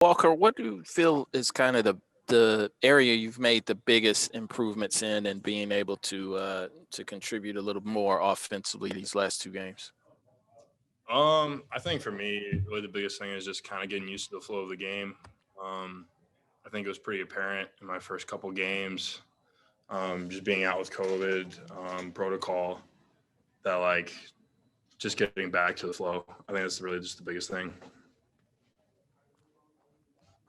Walker, what do you feel is kind of the area you've made the biggest improvements in and being able to contribute a little more offensively these last two games? I think for me, really the biggest thing is just kind of getting used to the flow of the game. I think it was pretty apparent in my first couple games, just being out with COVID protocol, that like just getting back to the flow. I think that's really just the biggest thing.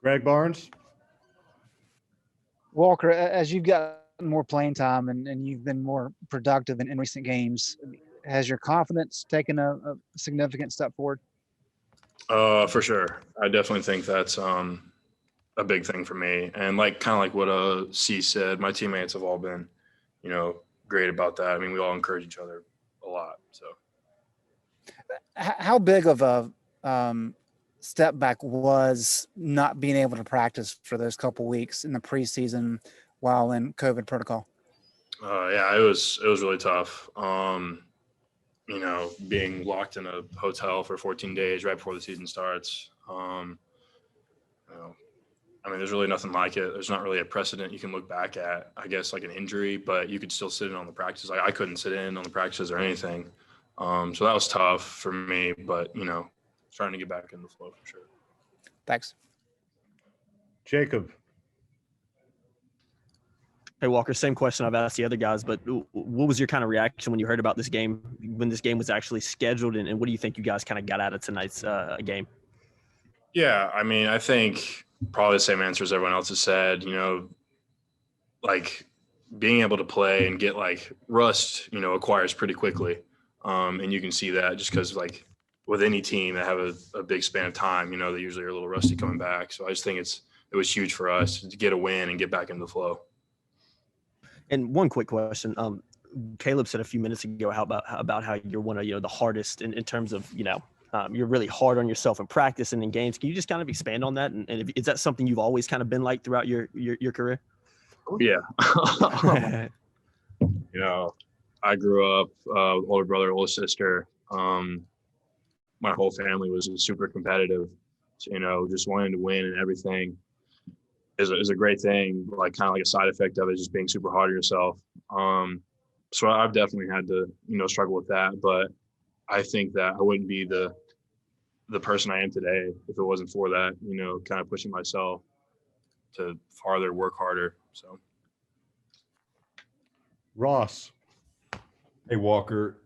Greg Barnes. Walker, as you've got more playing time and you've been more productive in recent games, has your confidence taken a significant step forward? For sure. I definitely think that's a big thing for me. And kind of like what C said, my teammates have all been, great about that. I mean, we all encourage each other a lot. So how big of a step back was not being able to practice for those couple weeks in the preseason while in COVID protocol? Yeah, it was really tough. Being locked in a hotel for 14 days right before the season starts. There's really nothing like it. There's not really a precedent you can look back at, I guess, like an injury, but you could still sit in on the practices. I couldn't sit in on the practices or anything. So that was tough for me, but, trying to get back in the flow for sure. Thanks. Jacob. Hey, Walker, same question I've asked the other guys, but what was your kind of reaction when you heard about this game, when this game was actually scheduled, and what do you think you guys kind of got out of tonight's game? Yeah, I think probably the same answer as everyone else has said. Being able to play and get rust, acquires pretty quickly. And you can see that just because with any team that have a big span of time, they usually are a little rusty coming back. So I just think it was huge for us to get a win and get back into the flow. And one quick question. Caleb said a few minutes ago about how you're one of the hardest in terms of you're really hard on yourself in practice and in games. Can you just kind of expand on that? And is that something you've always kind of been like throughout your career? Oh, yeah. I grew up with older brother, older sister. My whole family was super competitive. So, just wanting to win and everything is a great thing. Kind of like a side effect of it, just being super hard on yourself. So I've definitely had to, struggle with that. But I think that I wouldn't be the person I am today if it wasn't for that, kind of pushing myself to farther, work harder. So. Ross. Hey, Walker,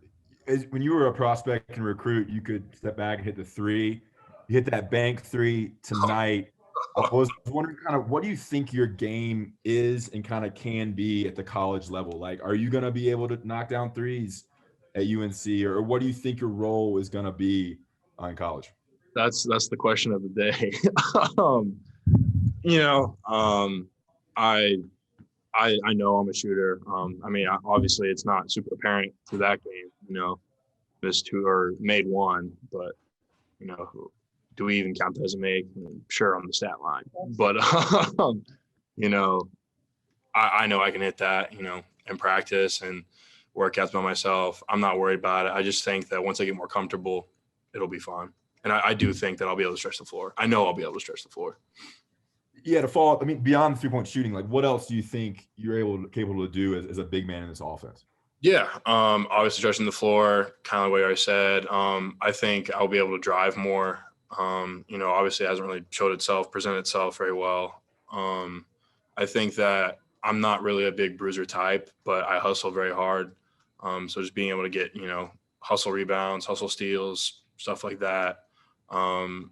when you were a prospect and recruit, you could step back and hit the three. You hit that bank three tonight. I was wondering kind of what do you think your game is and kind of can be at the college level? Are you going to be able to knock down threes at UNC, or what do you think your role is going to be in college? That's the question of the day. I know I'm a shooter. Obviously it's not super apparent to that game, missed two or made one, but do we even count that as a make? Sure, on the stat line, but I know I can hit that, in practice and workouts by myself. I'm not worried about it. I just think that once I get more comfortable, it'll be fun. And I do think that I'll be able to stretch the floor. I know I'll be able to stretch the floor. Yeah, to follow up, beyond 3-point shooting, what else do you think you're capable to do as a big man in this offense? Yeah, obviously stretching the floor, kind of the way I said. I think I'll be able to drive more. Obviously it hasn't really presented itself very well. I think that I'm not really a big bruiser type, but I hustle very hard. So just being able to get, hustle rebounds, hustle steals, stuff like that. And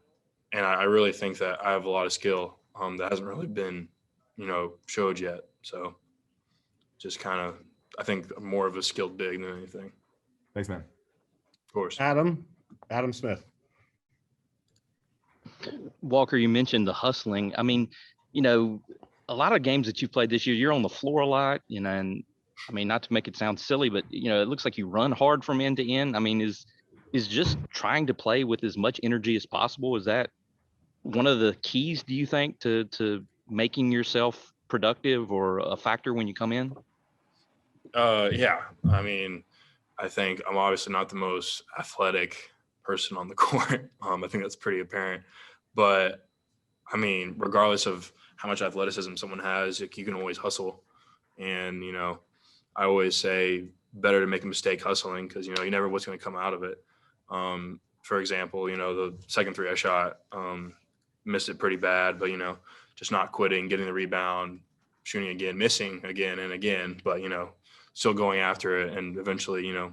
I really think that I have a lot of skill that hasn't really been, showed yet. So just kind of, I think more of a skilled big than anything. Thanks, man. Of course. Adam Smith. Walker, you mentioned the hustling. A lot of games that you've played this year, you're on the floor a lot, and not to make it sound silly, but, it looks like you run hard from end to end. Is just trying to play with as much energy as possible, is that one of the keys, do you think, to making yourself productive or a factor when you come in? Yeah. I think I'm obviously not the most athletic person on the court. I think that's pretty apparent. But I mean, regardless of how much athleticism someone has, like, you can always hustle. And, you know, I always say better to make a mistake hustling because, you know, you never know what's going to come out of it. For example, you know, the second three I shot, missed it pretty bad, but, you know, just not quitting, getting the rebound, shooting again, missing again and again, but, you know, still going after it and eventually, you know,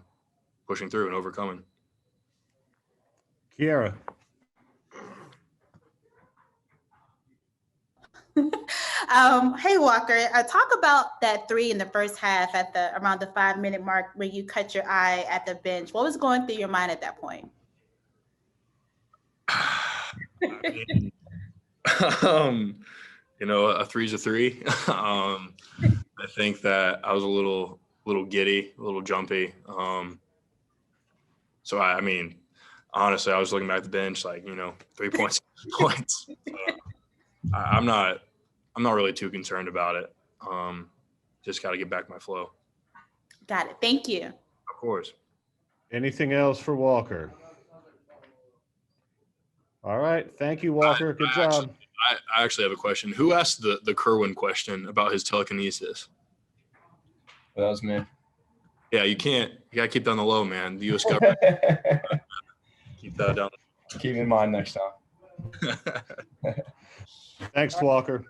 pushing through and overcoming. Kiera. Hey Walker, talk about that three in the first half at the around the 5-minute mark where you cut your eye at the bench. What was going through your mind at that point? I mean, you know, a three's a three. I think that I was a little giddy, a little jumpy. So I mean, honestly, I was looking back at the bench like, you know, 3 points, points. I'm not really too concerned about it. Just got to get back my flow. Got it. Thank you. Of course. Anything else for Walker? All right. Thank you, Walker. Good job. I actually have a question. Who asked the Kerwin question about his telekinesis? That was me. Yeah, you gotta keep that on the low, man. The U.S. government. Keep that down. Keep in mind next time. Thanks, Walker.